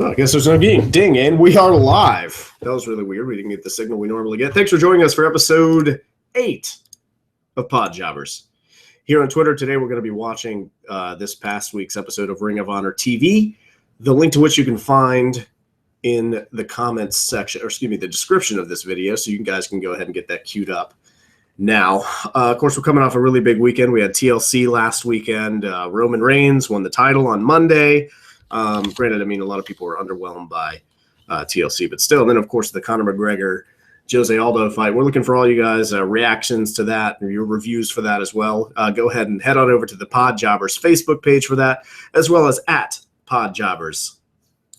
Well, I guess there's no ding, and we are live. That was really weird. We didn't get the signal we normally get. Thanks for joining us for episode 8 of Pod Jobbers. Here on Twitter today, we're going to be watching this past week's episode of Ring of Honor TV, the link to which you can find in the comments section, or excuse me, the description of this video, so you guys can go ahead and get that queued up now. Of course, we're coming off a really big weekend. We had TLC last weekend. Roman Reigns won the title on Monday. Granted, I mean, a lot of people were underwhelmed by TLC, but still. And then, of course, the Conor McGregor, Jose Aldo fight. We're looking for all you guys' reactions to that and your reviews for that as well. Go ahead and head on over to the Pod Jobbers Facebook page for that, as well as at Pod Jobbers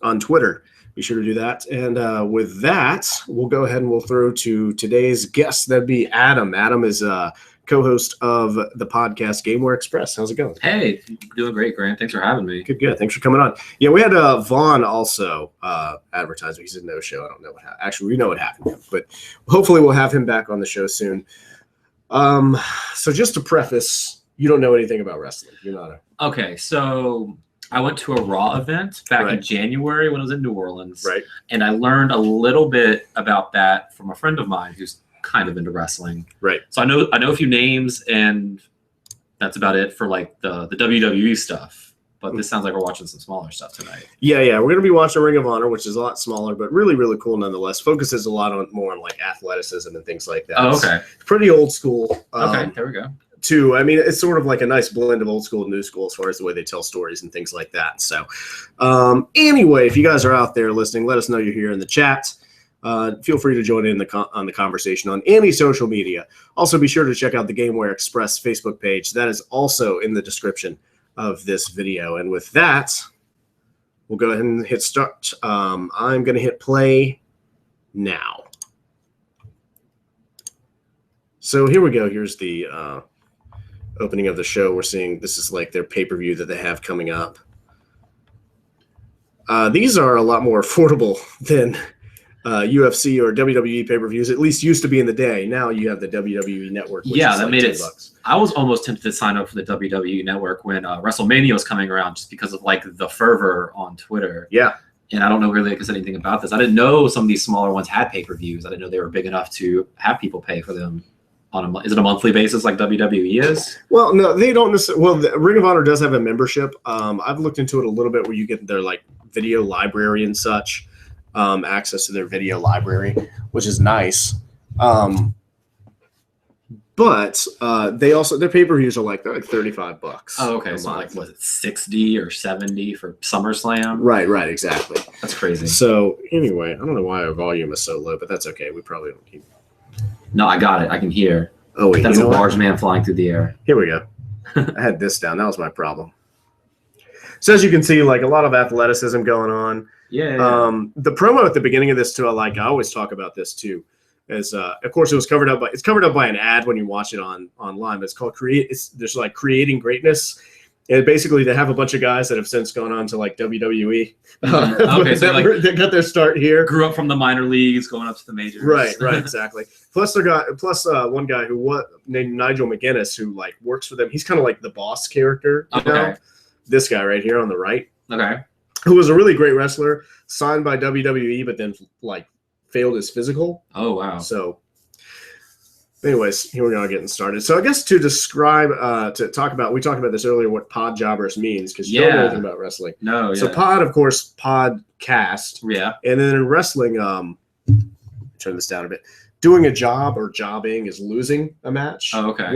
on Twitter. Be sure to do that. And with that, we'll go ahead and we'll throw to today's guest. That'd be Adam. Adam is co-host of the podcast Gameware Express. How's it going? Hey, doing great, Grant. Thanks for having me. Good. Thanks for coming on. Yeah, we had Vaughn also advertising. He's a no-show. I don't know what happened. Actually, we know what happened, but hopefully we'll have him back on the show soon. So just to preface, you don't know anything about wrestling. You're not a... Okay, so I went to a Raw event back in January when I was in New Orleans. Right. And I learned a little bit about that from a friend of mine who's kind of into wrestling. Right. So I know a few names, and that's about it for like the WWE stuff. But this sounds like we're watching some smaller stuff tonight. Yeah. We're going to be watching Ring of Honor, which is a lot smaller, but really, really cool nonetheless. Focuses a lot more on like athleticism and things like that. Oh, okay. It's pretty old school. Okay, there we go. Too. I mean, it's sort of like a nice blend of old school and new school as far as the way they tell stories and things like that. So anyway, if you guys are out there listening, let us know you're here in the chat. Feel free to join in on the conversation on any social media. Also, be sure to check out the Gameware Express Facebook page. That is also in the description of this video. And with that, we'll go ahead and hit start. I'm going to hit play now. So here we go. Here's the opening of the show. We're seeing this is like their pay-per-view that they have coming up. These are a lot more affordable than UFC or WWE pay-per-views, at least used to be in the day. Now you have the WWE Network. Which Yeah, is that like made it. $10. I was almost tempted to sign up for the WWE Network when WrestleMania was coming around, just because of like the fervor on Twitter. Yeah. And I don't know really like I said anything about this. I didn't know some of these smaller ones had pay-per-views. I didn't know they were big enough to have people pay for them. Is it a monthly basis like WWE is? Well, no, they don't necessarily. Well, the Ring of Honor does have a membership. I've looked into it a little bit where you get their like video library and such, access to their video library, which is nice. But they also their pay-per-views are like $35. Oh, okay. So like was it 60 or 70 for SummerSlam? Right, exactly. That's crazy. So anyway, I don't know why our volume is so low, but that's okay. We probably don't keep. No, I got it. I can hear. Oh wait, that's a large man flying through the air. Here we go. I had this down. That was my problem. So as you can see, like a lot of athleticism going on. Yeah. The promo at the beginning of this too, I always talk about this too, is of course it's covered up by an ad when you watch it online. But it's called there's like creating greatness. And basically, they have a bunch of guys that have since gone on to like WWE. Okay, so they got their start here. Grew up from the minor leagues, going up to the majors. Right, exactly. Plus, one guy named Nigel McGuinness who like works for them. He's kind of like the boss character. You know? This guy right here on the right. Okay. Who was a really great wrestler, signed by WWE, but then like failed his physical. Oh wow. So. Anyways, here we are getting started. So I guess to describe, we talked about this earlier, what Pod Jobbers means, because you don't know anything about wrestling. No, yeah. So pod, of course, podcast. Yeah. And then in wrestling, turn this down a bit, doing a job or jobbing is losing a match. Oh, okay.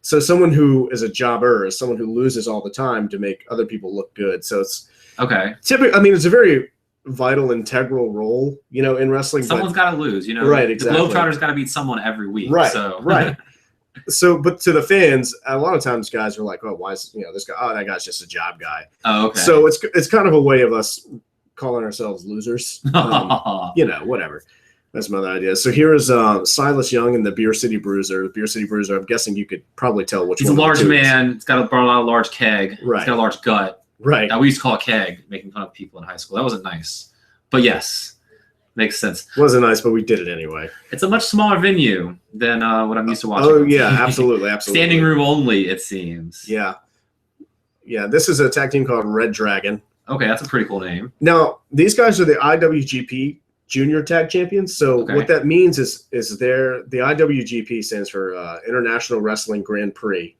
So someone who is a jobber is someone who loses all the time to make other people look good. So it's typically, I mean, it's a very vital, integral role, in wrestling. Someone's got to lose, Right, exactly. The Globetrotters got to beat someone every week. Right, so. Right. So, but to the fans, a lot of times guys are like, oh, why is, this guy, oh, that guy's just a job guy. Oh, okay. So it's kind of a way of us calling ourselves losers. Whatever. That's my other idea. So here is Silas Young and the Beer City Bruiser. The Beer City Bruiser, I'm guessing you could probably tell which one. He's a large man. He's got a large keg. Right. He's got a large gut. Right. We used to call it keg, making fun of people in high school. That wasn't nice. But yes, makes sense. Wasn't nice, but we did it anyway. It's a much smaller venue than what I'm used to watching. Oh, yeah, absolutely. Standing room only, it seems. Yeah. Yeah, this is a tag team called Red Dragon. Okay, that's a pretty cool name. Now, these guys are the IWGP Junior Tag Champions. So what that means is the IWGP stands for International Wrestling Grand Prix.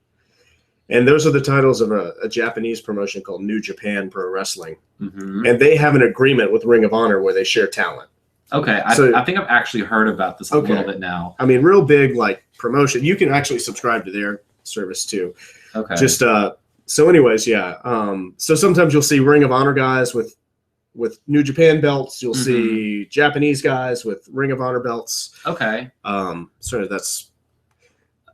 And those are the titles of a Japanese promotion called New Japan Pro Wrestling. Mm-hmm. And they have an agreement with Ring of Honor where they share talent. Okay, I think I've actually heard about this a little bit now. I mean, real big like promotion. You can actually subscribe to their service too. Okay. Just so anyways, yeah. So sometimes you'll see Ring of Honor guys with New Japan belts. You'll see Japanese guys with Ring of Honor belts. Okay. So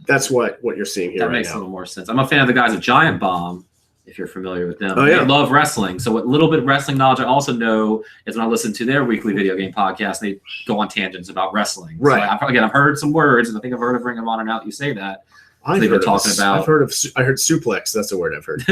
that's what you're seeing here. That makes a little more sense. I'm a fan of the guys at Giant Bomb, if you're familiar with them. Oh, yeah. They love wrestling. So what little bit of wrestling knowledge I also know is when I listen to their weekly video game podcast, they go on tangents about wrestling. Right. So I've heard some words, and I think I've heard of Ring of Honor now that you say that. I heard suplex. That's the word I've heard.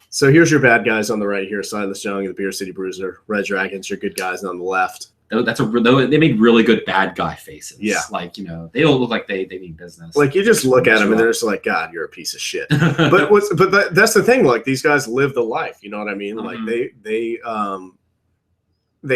So here's your bad guys on the right here. Silas Young, the Beer City Bruiser. Red Dragons, your good guys on the left. They made really good bad guy faces. Yeah. Like, they don't look like they mean business. Like you just look at them and they're just like, God, you're a piece of shit. But that's the thing. Like these guys live the life. You know what I mean? Like they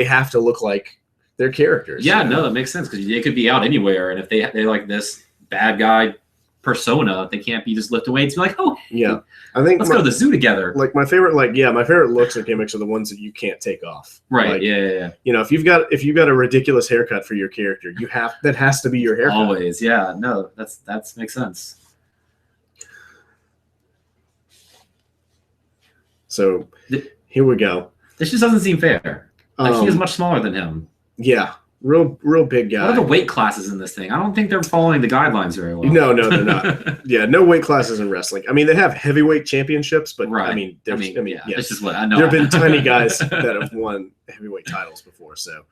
have to look like their characters. Yeah, no, that makes sense because they could be out anywhere, and if they like this bad guy persona, they can't be just lift weights. Be like, oh, yeah. I think let's go to the zoo together. Like my favorite looks or gimmicks are the ones that you can't take off. Right. Like, yeah. You know, if you've got a ridiculous haircut for your character, that has to be your haircut. Always. Yeah. No, that makes sense. So here we go. This just doesn't seem fair. Like he is much smaller than him. Yeah. Real big guy. What are the weight classes in this thing? I don't think they're following the guidelines very well. No, they're not. Yeah, no weight classes in wrestling. I mean, they have heavyweight championships, but right. I mean, yeah, this is what I know. There have been tiny guys that have won heavyweight titles before. So,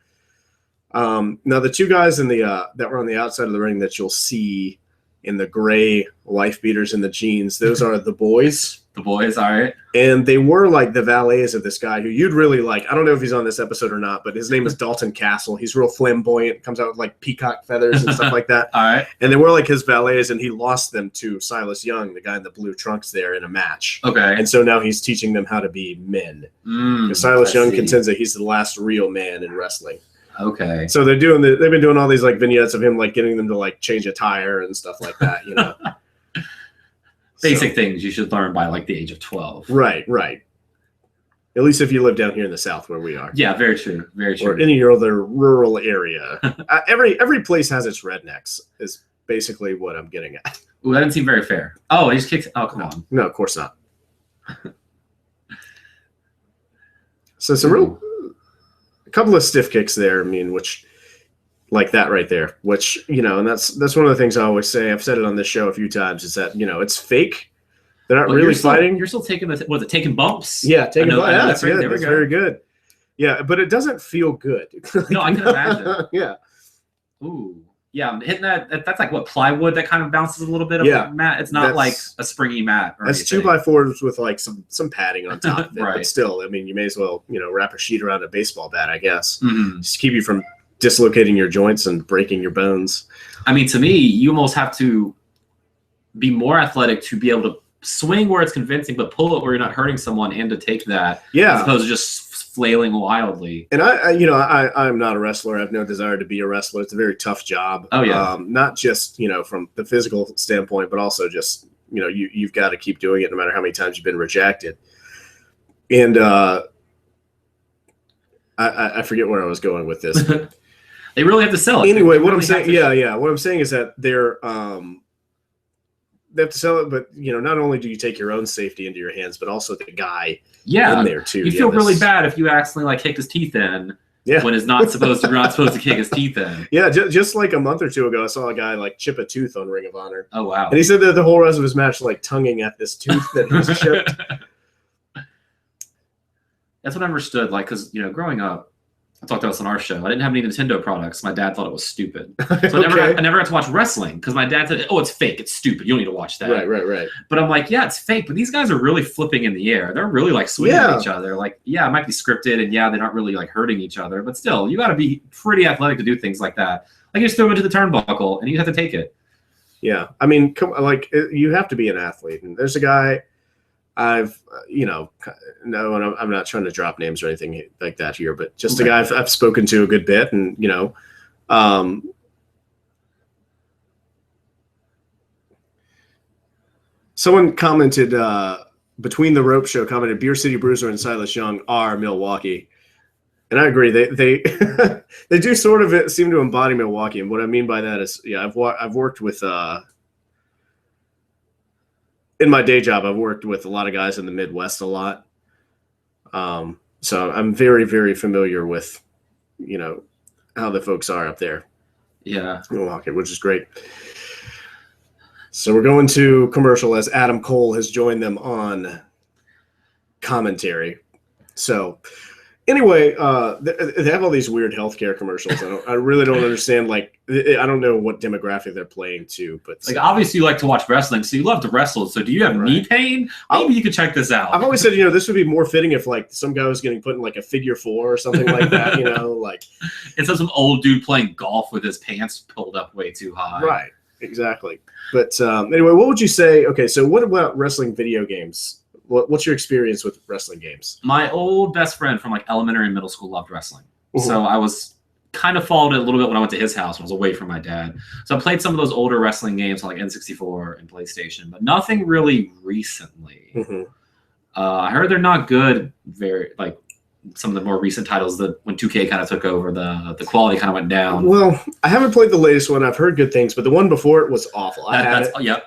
now the two guys in the that were on the outside of the ring that you'll see in the gray wife beaters and the jeans, those are the boys. The boys, all right. And they were like the valets of this guy who you'd really like. I don't know if he's on this episode or not, but his name is Dalton Castle. He's real flamboyant, comes out with like peacock feathers and stuff like that. All right. And they were like his valets, and he lost them to Silas Young, the guy in the blue trunks there, in a match. Okay. And so now he's teaching them how to be men. Because Silas Young contends that he's the last real man in wrestling. Okay. So they've been doing all these like vignettes of him like getting them to like change a tire and stuff like that, you know. Basic things you should learn by like the age of 12. Right. At least if you live down here in the South where we are. Yeah, very true. Very true. Or any other rural area. Every place has its rednecks is basically what I'm getting at. Ooh, that didn't seem very fair. Oh, he just kicked. Oh, come on. No, of course not. So it's a couple of stiff kicks there. I mean, which like that right there, which, you know, and that's one of the things I always say. I've said it on this show a few times, is that, you know, it's fake. They're not really fighting. You're still taking taking bumps? Yeah, taking bumps. Yeah, that's good. That's very good. Yeah, but it doesn't feel good. No, I can imagine. Yeah. Ooh. Yeah, I'm hitting that. That's like what, plywood that kind of bounces a little bit of a mat. It's not like a springy mat. That's anything. 2x4s with like some padding on top of it. Right. But still, I mean, you may as well, you know, wrap a sheet around a baseball bat, I guess. Mm-hmm. Just keep you from dislocating your joints and breaking your bones. I mean, to me, you almost have to be more athletic to be able to swing where it's convincing, but pull it where you're not hurting someone, and to take that, as opposed to just flailing wildly. And I'm not a wrestler. I have no desire to be a wrestler. It's a very tough job. Oh yeah. Not just, you know, from the physical standpoint, but also just, you know, you've got to keep doing it no matter how many times you've been rejected. And I forget where I was going with this. They really have to sell it. Anyway, what I'm saying, what I'm saying is that they have to sell it, but, you know, not only do you take your own safety into your hands, but also the guy in there too. You feel really bad if you accidentally like kick his teeth in when it's not supposed to. You're not supposed to kick his teeth in. Yeah, just like a month or two ago, I saw a guy like chip a tooth on Ring of Honor. Oh wow! And he said that the whole rest of his match like tonguing at this tooth that was chipped. That's what I understood. Like, because, you know, growing up, I talked about this on our show. I didn't have any Nintendo products. My dad thought it was stupid. So I never got to watch wrestling because my dad said, "Oh, it's fake. It's stupid. You don't need to watch that." Right. But I'm like, yeah, it's fake. But these guys are really flipping in the air. They're really like swinging at each other. Like, yeah, it might be scripted, and yeah, they're not really like hurting each other. But still, you got to be pretty athletic to do things like that. Like, you just throw them into the turnbuckle, and you have to take it. Yeah, I mean, you have to be an athlete. And there's a guy. I've, no, I'm not trying to drop names or anything like that here, but just a guy I've spoken to a good bit, and someone commented between the rope show, commented Beer City Bruiser and Silas Young are Milwaukee, and I agree. They they do sort of seem to embody Milwaukee, and what I mean by that is, I've worked with. In my day job, I've worked with a lot of guys in the Midwest a lot. So I'm very, very familiar with, how the folks are up there. Yeah. Milwaukee, which is great. So we're going to commercial as Adam Cole has joined them on commentary. So anyway, they have all these weird healthcare commercials. I really don't understand. Like, I don't know what demographic they're playing to, but like obviously you like to watch wrestling, so you love to wrestle. So do you have knee pain? Maybe you could check this out. I've always said, this would be more fitting if like some guy was getting put in like a figure 4 or something like that. Like instead of some old dude playing golf with his pants pulled up way too high. Right. Exactly. But anyway, what would you say? Okay, so what about wrestling video games? What's your experience with wrestling games? My old best friend from like elementary and middle school loved wrestling. So I was kind of followed it a little bit when I went to his house when I was away from my dad. So I played some of those older wrestling games on like N64 and PlayStation, but nothing really recently. I heard they're not good. Very like some of the more recent titles that when 2K kind of took over, the quality kind of went down. Well, I haven't played the latest one. I've heard good things, but the one before it was awful. Yep.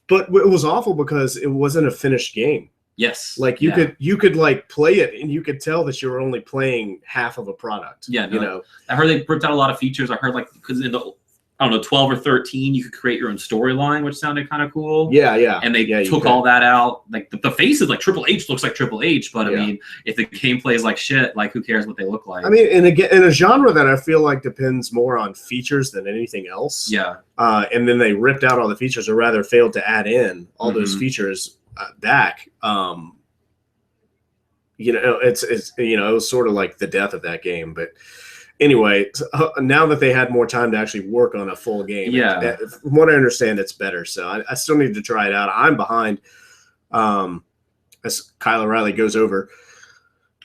But it was awful because it wasn't a finished game. Yes. Like you could like play it and you could tell that you were only playing half of a product. Yeah. No, I heard they ripped out a lot of features. I heard like because in the 12 or 13, you could create your own storyline, which sounded kind of cool. Yeah, yeah. And they took all that out. Like the faces, like Triple H looks like Triple H, but I mean, if the gameplay is like shit, like who cares what they look like? I mean, and again, in a genre that I feel like depends more on features than anything else. Yeah. And then they ripped out all the features, or rather failed to add in all those features back. It's it was sort of like the death of that game, but. Anyway, now that they had more time to actually work on a full game, from what I understand, it's better. So I still need to try it out. I'm behind as Kyle O'Reilly goes over.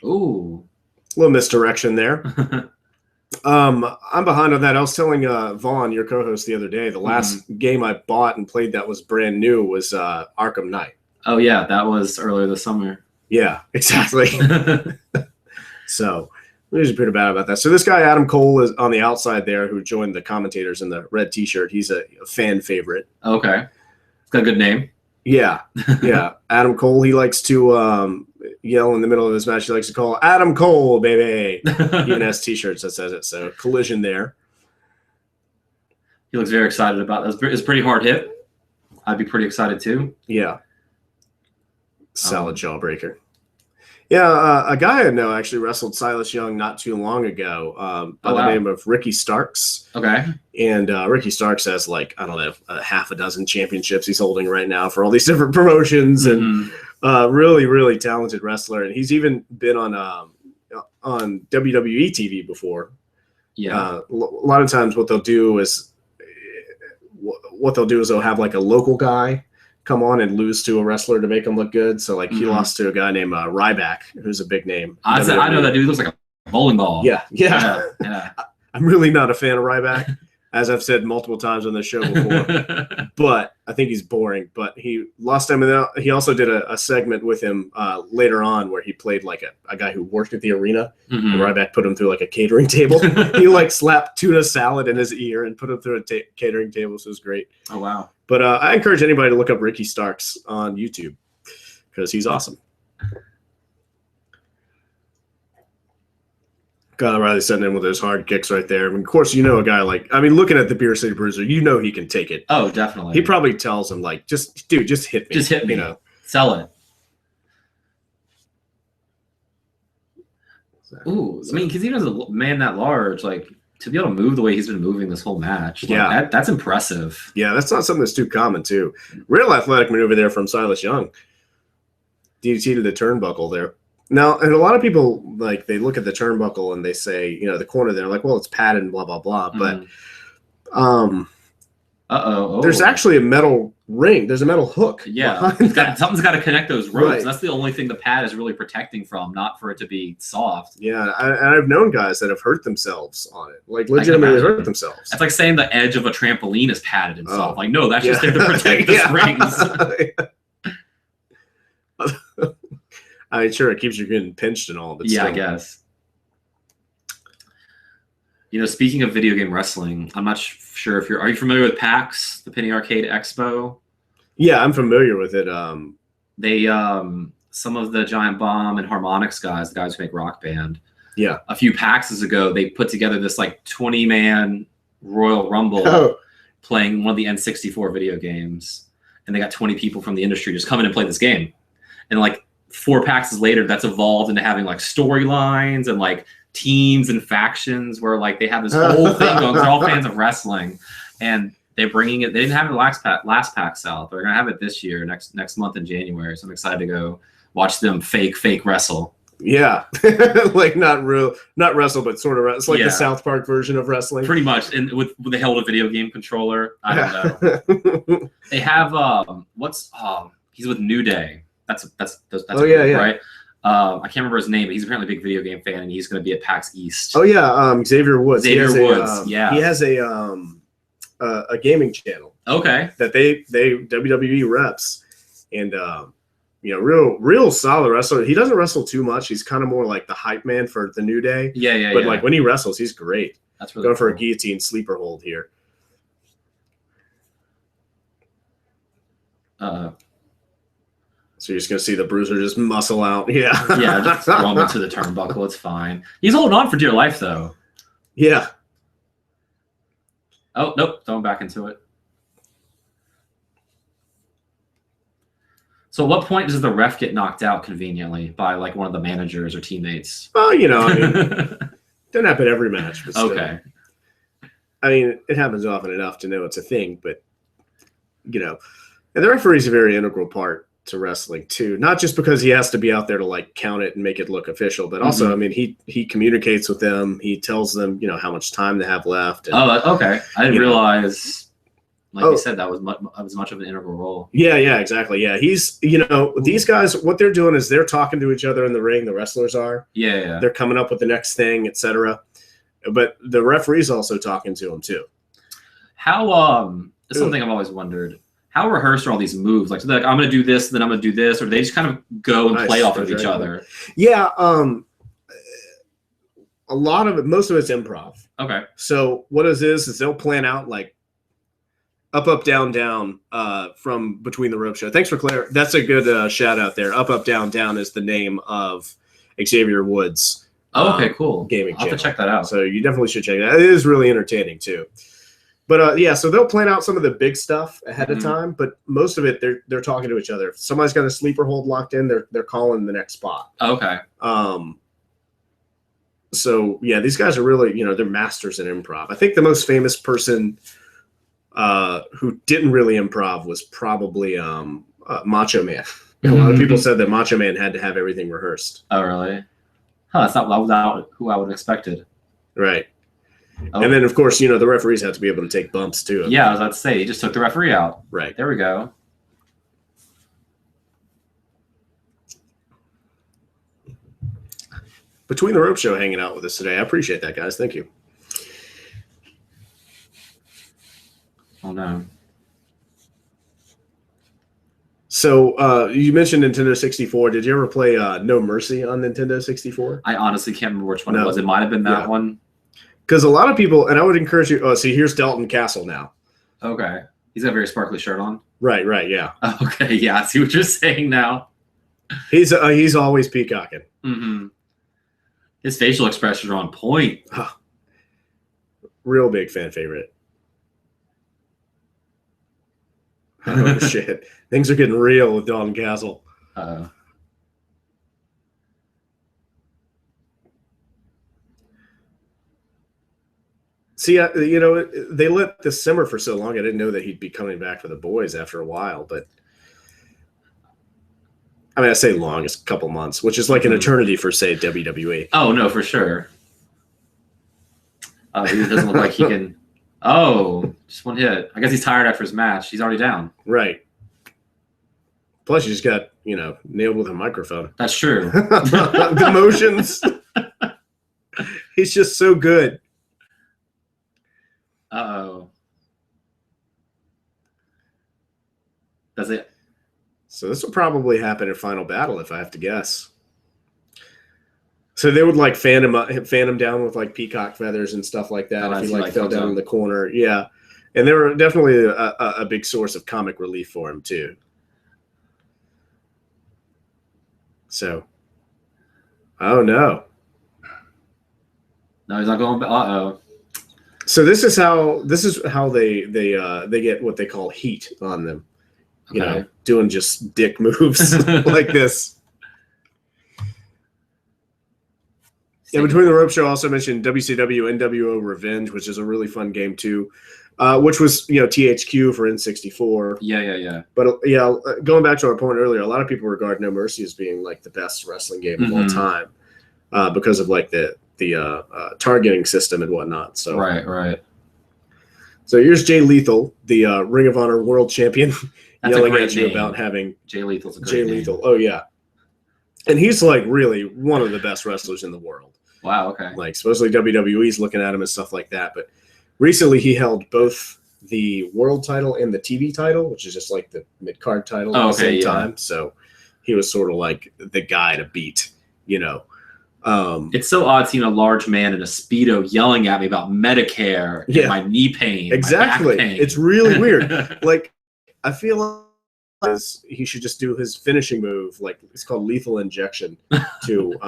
Ooh. A little misdirection there. I'm behind on that. I was telling Vaughn, your co-host, the other day, the last game I bought and played that was brand new was Arkham Knight. Oh, yeah. That was earlier this summer. Yeah, exactly. So... He's pretty bad about that. So this guy, Adam Cole, is on the outside there who joined the commentators in the red T-shirt. He's a fan favorite. Okay. It's got a good name. Yeah. Yeah. Adam Cole, he likes to yell in the middle of his match. He likes to call Adam Cole, baby. Even has T-shirts that says it. So collision there. He looks very excited about that. It's a pretty hard hit. I'd be pretty excited too. Yeah. Solid jawbreaker. Yeah, a guy I know actually wrestled Silas Young not too long ago by the name of Ricky Starks. Okay. And Ricky Starks has like, I don't know, half a dozen championships he's holding right now for all these different promotions and really, really talented wrestler. And he's even been on WWE TV before. Yeah. A lot of times what they'll do is they'll have like a local guy come on and lose to a wrestler to make him look good. So like he lost to a guy named Ryback, who's a big name. I know that dude. He looks like a bowling ball. Yeah. I'm really not a fan of Ryback, as I've said multiple times on this show before. But I think he's boring. But he lost him, and he also did a segment with him later on where he played like a guy who worked at the arena. And Ryback put him through like a catering table. He like slapped tuna salad in his ear and put him through a catering table. So it was great. Oh wow. But I encourage anybody to look up Ricky Starks on YouTube because he's awesome. Kyle O'Reilly sitting in with those hard kicks right there. I mean, of course, a guy looking at the Beer City Bruiser, he can take it. Oh, definitely. He probably tells him, like, just hit me. Just hit me. Sell it. Ooh, I mean, because he was a man that large, like, to be able to move the way he's been moving this whole match, that's impressive. Yeah, that's not something that's too common, too. Real athletic maneuver there from Silas Young. DDT to the turnbuckle there. Now, and a lot of people, like, they look at the turnbuckle and they say, the corner there, like, well, it's padded and blah, blah, blah. But Uh-oh. There's actually a metal ring. There's a metal hook. Yeah, something's got to connect those ropes. Right. That's the only thing the pad is really protecting from, not for it to be soft. Yeah, I've known guys that have hurt themselves on it, like legitimately hurt themselves. That's like saying the edge of a trampoline is padded and soft. Like, no, that's just there to protect the springs. I mean, sure, it keeps you getting pinched and all, but yeah, still. I guess. You know, speaking of video game wrestling, I'm not sure if are you familiar with PAX, the Penny Arcade Expo? Yeah, I'm familiar with it. They some of the Giant Bomb and Harmonix guys, the guys who make Rock Band. Yeah. A few PAXs ago, they put together this like 20-man Royal Rumble playing one of the N64 video games, and they got 20 people from the industry just come in and play this game. And like 4 PAXs later, that's evolved into having like storylines and like teams and factions where like they have this whole thing going. They're all fans of wrestling, and they're bringing it. They didn't have it last PAX out. They're gonna have it this year, next month in January. So I'm excited to go watch them fake wrestle. Yeah, like not wrestle, but sort of. It's like the South Park version of wrestling, pretty much. And with the held a video game controller. I don't know. They have he's with New Day. That's right. I can't remember his name, but he's apparently a big video game fan, and he's going to be at PAX East. Oh yeah, Xavier Woods. Xavier Woods. He has a gaming channel. Okay. That they WWE reps, and you know, real solid wrestler. He doesn't wrestle too much. He's kind of more like the hype man for the New Day. Yeah. But like when he wrestles, he's great. That's really going for cool. a guillotine sleeper hold here. So you're just going to see the Bruiser just muscle out. Yeah. Yeah, just throw him into the turnbuckle. It's fine. He's holding on for dear life, though. Yeah. Oh, nope. Throw him back into it. So at what point does the ref get knocked out conveniently by, like, one of the managers or teammates? Well, you know, I mean, doesn't happen every match. But still. Okay. I mean, it happens often enough to know it's a thing, but, you know, and the referee's a very integral part to wrestling too, not just because he has to be out there to like count it and make it look official, but also I mean he communicates with them, he tells them, you know, how much time they have left. And, okay. I didn't realize, like you said, that was much of an integral role. Yeah, exactly. Yeah, he's, you know, these guys, what they're doing is they're talking to each other in the ring. The wrestlers are. Yeah. They're coming up with the next thing, etc. But the referee's also talking to them too. How it's something I've always wondered. How rehearsed are all these moves? Like, so they're like, I'm going to do this, then I'm going to do this, or they just kind of go and play off of each other? Yeah, a lot of it, most of it's improv. Okay. So what it is they'll plan out like up, down, from Between the Rope Show. Thanks for Claire. That's a good shout out there. Up, down is the name of Xavier Woods. Oh, okay, cool. Gaming I'll have channel. to check that out. So you definitely should check it out. It is really entertaining too. But yeah, so they'll plan out some of the big stuff ahead of time, but most of it they're talking to each other. If somebody's got a sleeper hold locked in, they're calling the next spot. Okay. So yeah, these guys are really, you know, they're masters in improv. I think the most famous person who didn't really improv was probably Macho Man. A lot of people said that Macho Man had to have everything rehearsed. Oh, really? Huh, that's not who I would have expected. Right. Oh. And then, of course, you know, the referees have to be able to take bumps, too. Yeah, I was about to say, he just took the referee out. Right. There we go. Between the Rope Show hanging out with us today. I appreciate that, guys. Thank you. Oh, no. So you mentioned Nintendo 64. Did you ever play No Mercy on Nintendo 64? I honestly can't remember which one it was. It might have been that one. Because a lot of people, and I would encourage you, see, here's Dalton Castle now. Okay. He's got a very sparkly shirt on. Right, yeah. Okay, yeah, I see what you're saying now. He's always peacocking. Mm-hmm. His facial expressions are on point. Real big fan favorite. Oh, shit. Things are getting real with Dalton Castle. See, you know, they let this simmer for so long. I didn't know that he'd be coming back for the boys after a while. But, I mean, I say long, it's a couple months, which is like an eternity for, say, WWE. Oh, no, for sure. He doesn't look like he can... Oh, just one hit. I guess he's tired after his match. He's already down. Right. Plus, you just got, nailed with a microphone. That's true. The motions. He's just so good. Uh-oh. Does it? So this will probably happen in Final Battle, if I have to guess. So they would like fan him down with like peacock feathers and stuff like that if he like fell down in the corner. Yeah. And they were definitely a big source of comic relief for him too. So, oh no. No, he's not going. Uh-oh. So this is how they get what they call heat on them. Okay. Doing just dick moves like this. Yeah, Between the Ropes Show also mentioned WCW NWO Revenge, which is a really fun game too, which was THQ for N64. Yeah. But going back to our point earlier, a lot of people regard No Mercy as being like the best wrestling game of all time because of like the targeting system and whatnot. So right. So here's Jay Lethal, the Ring of Honor World Champion, yelling at you about having Jay Lethal's a great name. Lethal. Oh yeah, and he's like really one of the best wrestlers in the world. Wow. Okay. Like supposedly WWE's looking at him and stuff like that, but recently he held both the world title and the TV title, which is just like the mid-card title at the same time. So he was sort of like the guy to beat. It's so odd seeing a large man in a Speedo yelling at me about Medicare and my knee pain. Exactly. My back pain. It's really weird. Like, I feel like he should just do his finishing move. Like, it's called lethal injection to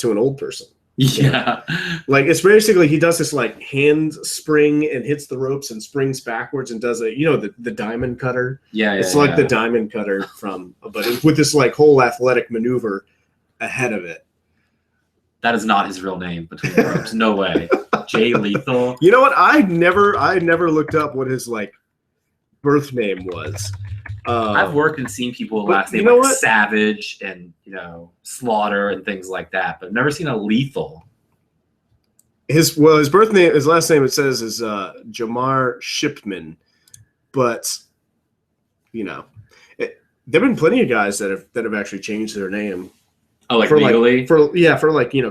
an old person. Yeah. Like, it's basically he does this like hand spring and hits the ropes and springs backwards and does the diamond cutter. Yeah. It's like the diamond cutter but with this like whole athletic maneuver ahead of it. That is not his real name, Between the Ropes. No way. Jay Lethal. You know what? I never looked up what his like birth name was. I've worked and seen people last name like Savage and Slaughter and things like that, but I've never seen a Lethal. His last name it says is Jamar Shipman, but there've been plenty of guys that have actually changed their name. Oh, like legally? For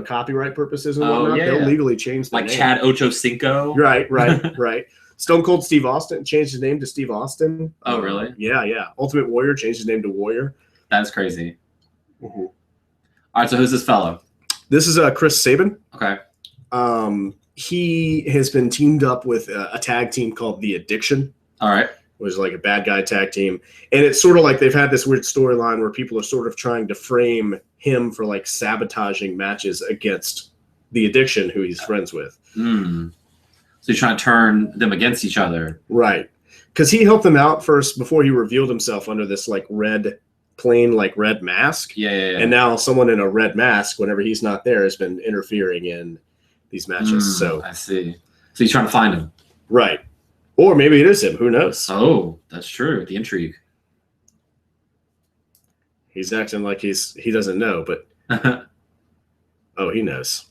copyright purposes and whatnot. They'll legally change their name. Like Chad Ochocinco. Right. Stone Cold Steve Austin changed his name to Steve Austin. Oh, really? Yeah. Ultimate Warrior changed his name to Warrior. That's crazy. Mm-hmm. All right, so who's this fellow? This is Chris Sabin. Okay. He has been teamed up with a tag team called The Addiction. All right. Which is like a bad guy tag team. And it's sort of like they've had this weird storyline where people are sort of trying to frame him for like sabotaging matches against The Addiction, who he's friends with. So you're trying to turn them against each other. Right. Because he helped them out first before he revealed himself under this like plain red mask. Yeah. And now someone in a red mask, whenever he's not there, has been interfering in these matches. So I see. So he's trying to find him. Right. Or maybe it is him. Who knows? Oh, that's true. The intrigue. He's acting like he doesn't know, but he knows.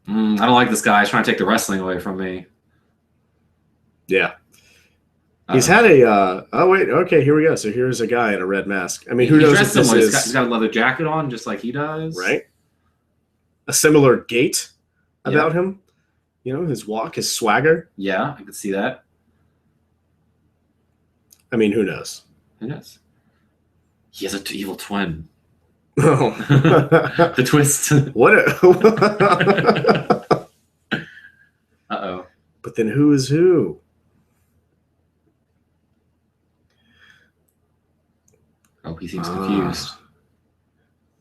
I don't like this guy. He's trying to take the wrestling away from me. Yeah. He's had a okay, here we go. So here's a guy in a red mask. I mean, who knows if this is... He's got a leather jacket on, just like he does. Right. A similar gait about him. His walk, his swagger. Yeah, I could see that. I mean, who knows? Who knows? He has an evil twin. Oh. The twist. What? Uh-oh. But then who is who? Oh, he seems confused.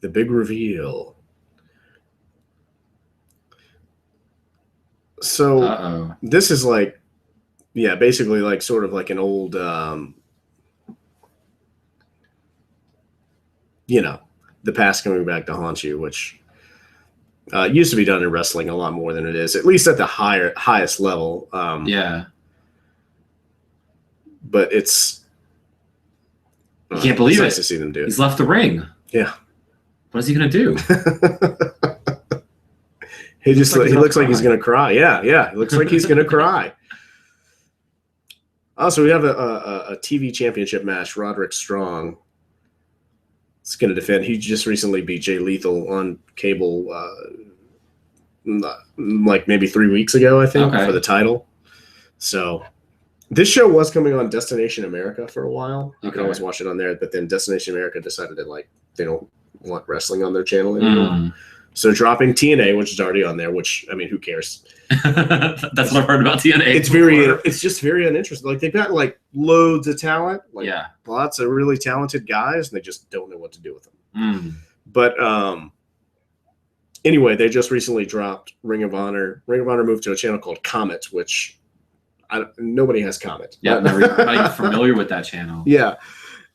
The big reveal. So this is like, basically like sort of like an old, the past coming back to haunt you, which used to be done in wrestling a lot more than it is, at least at the highest level. But it's you can't believe nice it. to see them do it. He's left the ring. Yeah. What is he gonna do? He looks like he's gonna cry. Yeah. He looks like he's gonna cry. Also, we have a TV championship match. Roderick Strong is going to defend. He just recently beat Jay Lethal on cable, like maybe 3 weeks ago, I think, for the title. So this show was coming on Destination America for a while. You can always watch it on there, but then Destination America decided that they don't want wrestling on their channel anymore. So dropping TNA, which is already on there, which, I mean, who cares? That's what I've heard about TNA. It's just very uninteresting. Like, they've got like loads of talent, like lots of really talented guys, and they just don't know what to do with them. But anyway, they just recently dropped Ring of Honor. Ring of Honor moved to a channel called Comet, which nobody has Comet. Yeah, I'm not familiar with that channel. Yeah,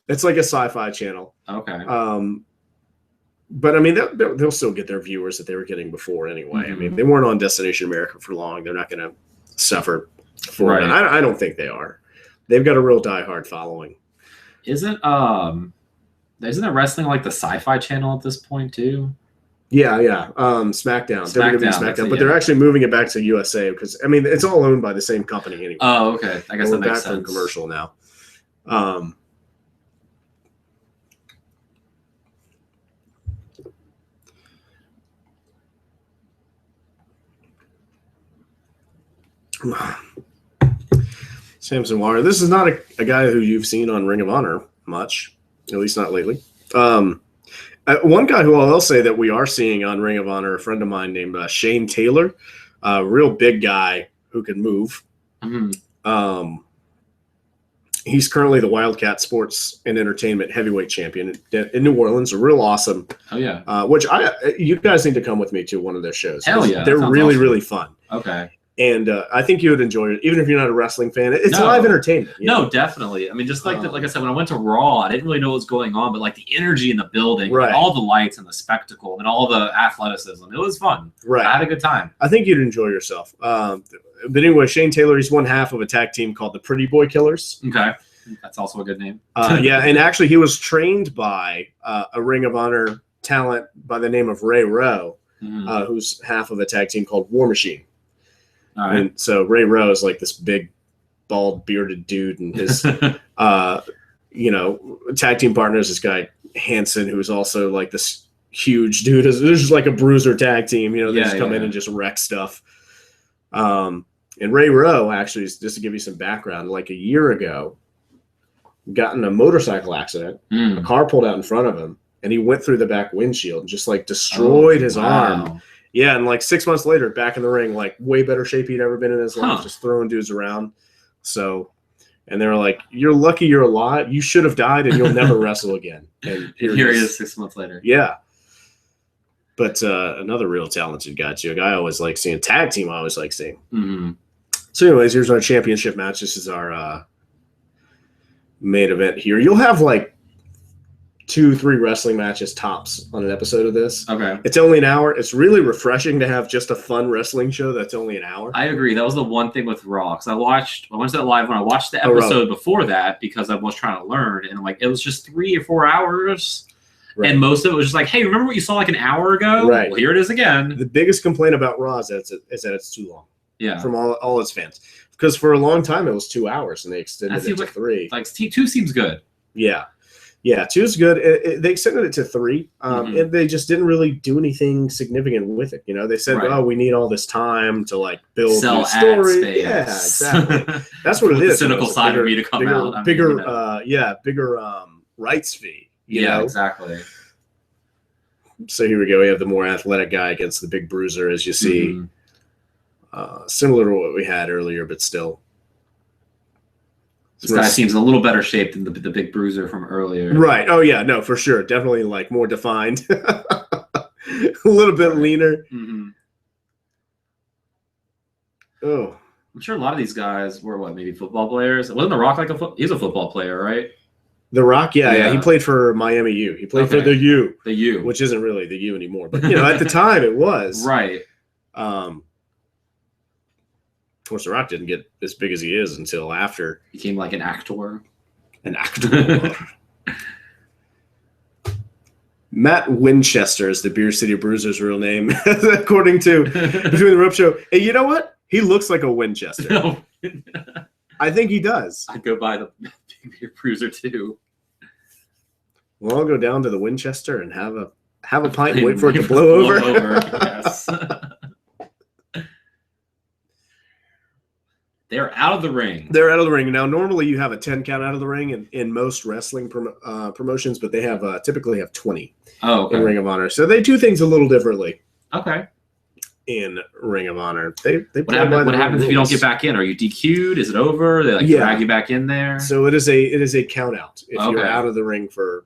it's like a sci-fi channel. Okay. But I mean, they'll still get their viewers that they were getting before anyway. I mean, they weren't on Destination America for long. They're not going to suffer for it. I don't think they are. They've got a real diehard following. Isn't it wrestling like the Sci-Fi Channel at this point too? Yeah. SmackDown. WWE SmackDown. But they're actually moving it back to USA because, I mean, it's all owned by the same company anyway. Oh, okay. I guess that makes sense. Back from commercial now. Samson Warrior. This is not a guy who you've seen on Ring of Honor much, at least not lately. One guy who I will say that we are seeing on Ring of Honor, a friend of mine named Shane Taylor, a real big guy who can move. He's currently the Wildcat Sports and Entertainment Heavyweight Champion in New Orleans. Real awesome. Oh yeah. Which you guys need to come with me to one of their shows. Hell yeah. They're really, really fun. Okay. And I think you would enjoy it, even if you're not a wrestling fan. It's live entertainment. No, definitely. I mean, just like like I said, when I went to Raw, I didn't really know what was going on, but like the energy in the building, like all the lights and the spectacle and all the athleticism, it was fun. Right. I had a good time. I think you'd enjoy yourself. But anyway, Shane Taylor, he's one half of a tag team called the Pretty Boy Killers. Okay. That's also a good name. Yeah, and actually he was trained by a Ring of Honor talent by the name of Ray Rowe, who's half of a tag team called War Machine. All right. And so Ray Rowe is like this big, bald, bearded dude, and his, tag team partner is this guy Hanson, who's also like this huge dude. This is like a bruiser tag team. They just come in and just wreck stuff. And Ray Rowe, actually, just to give you some background, like a year ago, got in a motorcycle accident. A car pulled out in front of him, and he went through the back windshield and just like destroyed his arm. Yeah, and like 6 months later, back in the ring, like way better shape he'd ever been in his life, just throwing dudes around. So, and they were like, "You're lucky you're alive. You should have died, and you'll never wrestle again." And here he is 6 months later. Yeah. But another real talented guy, too. A guy I always like seeing. Tag team I always like seeing. So anyways, here's our championship match. This is our main event here. You'll have like 2-3 wrestling matches tops on an episode of this. Okay. It's only an hour. It's really refreshing to have just a fun wrestling show that's only an hour. I agree. That was the one thing with Raw. Because I went to that live when I watched the episode before that because I was trying to learn. And like it was just 3 or 4 hours. Right. And most of it was just like, hey, remember what you saw like an hour ago? Right. Well, here it is again. The biggest complaint about Raw is that it's too long. Yeah. From all its fans. Because for a long time it was 2 hours and they extended it to 3. Like 2 seems good. Yeah. Yeah, 2 is good. They extended it to 3, and they just didn't really do anything significant with it. They said, "Oh, we need all this time to like build a story." Space. Yeah, exactly. That's what it is. The cynical side of me to come out. Bigger rights fee. You know? Exactly. So here we go. We have the more athletic guy against the big bruiser, as you see. Similar to what we had earlier, but still. This guy seems a little better shaped than the big bruiser from earlier. Right. Oh, yeah. No, for sure. Definitely like more defined. A little bit leaner. Oh. I'm sure a lot of these guys were, maybe football players? Wasn't The Rock like he's a football player, right? The Rock? Yeah. He played for Miami U. He played for the U. The U. Which isn't really the U anymore. But, at the time it was. Right. Of course, The Rock didn't get as big as he is until after. Became like an actor. An actor. Matt Winchester is the Beer City Bruiser's real name, according to Between the Rope Show. And you know what? He looks like a Winchester. No. I think he does. I'd go buy the Big Beer Bruiser too. Well, I'll go down to the Winchester and have a pint and wait for it to blow over. Yes. They're out of the ring. They're out of the ring. Now, normally you have a 10 count out of the ring in most wrestling promotions, but they have typically have 20 in Ring of Honor. So they do things a little differently. Okay. In Ring of Honor. They what happens if you don't get back in? Are you DQ'd? Is it over? They drag you back in there? So it is a count out if you're out of the ring for,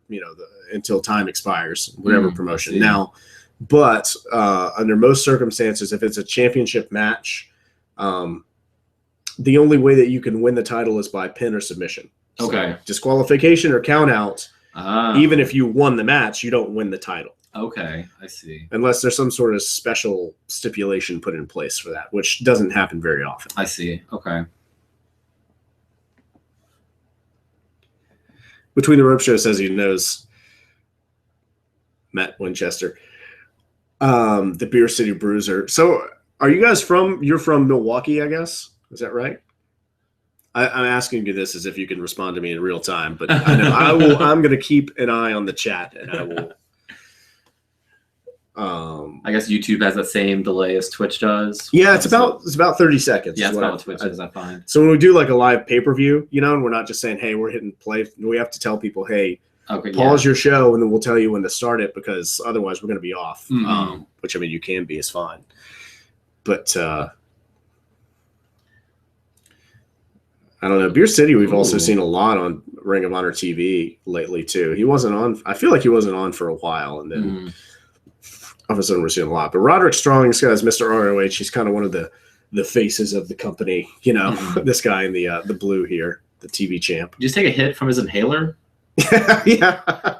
until time expires, whatever promotion. Now, but under most circumstances, if it's a championship match, the only way that you can win the title is by pin or submission. So disqualification or count out, even if you won the match, you don't win the title. Okay, I see. Unless there's some sort of special stipulation put in place for that, which doesn't happen very often. I see. Okay. Between the Rope Show says he knows Matt Winchester, the Beer City Bruiser. So are you guys you're from Milwaukee, I guess? Is that right? I'm asking you this as if you can respond to me in real time, but I know I'm going to keep an eye on the chat, and I will. I guess YouTube has that same delay as Twitch does. Yeah, it's about 30 seconds. Yeah, it's about what Twitch is, I find. So when we do like a live pay-per-view, and we're not just saying, hey, we're hitting play. We have to tell people, hey, pause your show, and then we'll tell you when to start it, because otherwise we're going to be off. Mm-hmm. Which, you can be, is fine. But I don't know. Beer City, we've also seen a lot on Ring of Honor TV lately, too. He wasn't on. I feel like he wasn't on for a while, and then all of a sudden we're seeing a lot. But Roderick Strong, this guy's Mr. ROH. He's kind of one of the faces of the company. This guy in the blue here, the TV champ. Did you just take a hit from his inhaler? Yeah.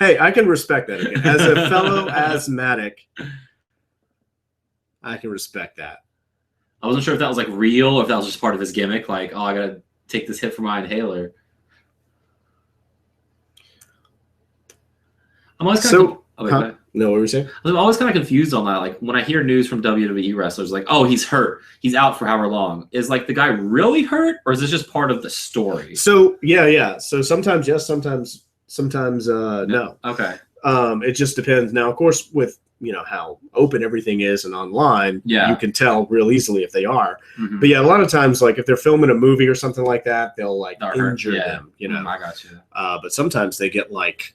Hey, I can respect that. Again. As a fellow asthmatic, I can respect that. I wasn't sure if that was like real or if that was just part of his gimmick. Like, I got to take this hit from my inhaler. I'm always kind of... No, what were you saying? I'm always kind of confused on that. Like, when I hear news from WWE wrestlers, like, oh, he's hurt. He's out for however long. Is, like, the guy really hurt? Or is this just part of the story? So, yeah. So sometimes yes, sometimes no. Okay. It just depends. Now, of course, with, how open everything is and online, you can tell real easily if they are. Mm-hmm. But, yeah, a lot of times, like, if they're filming a movie or something like that, they'll, like, injure them, I got you. But sometimes they get, like,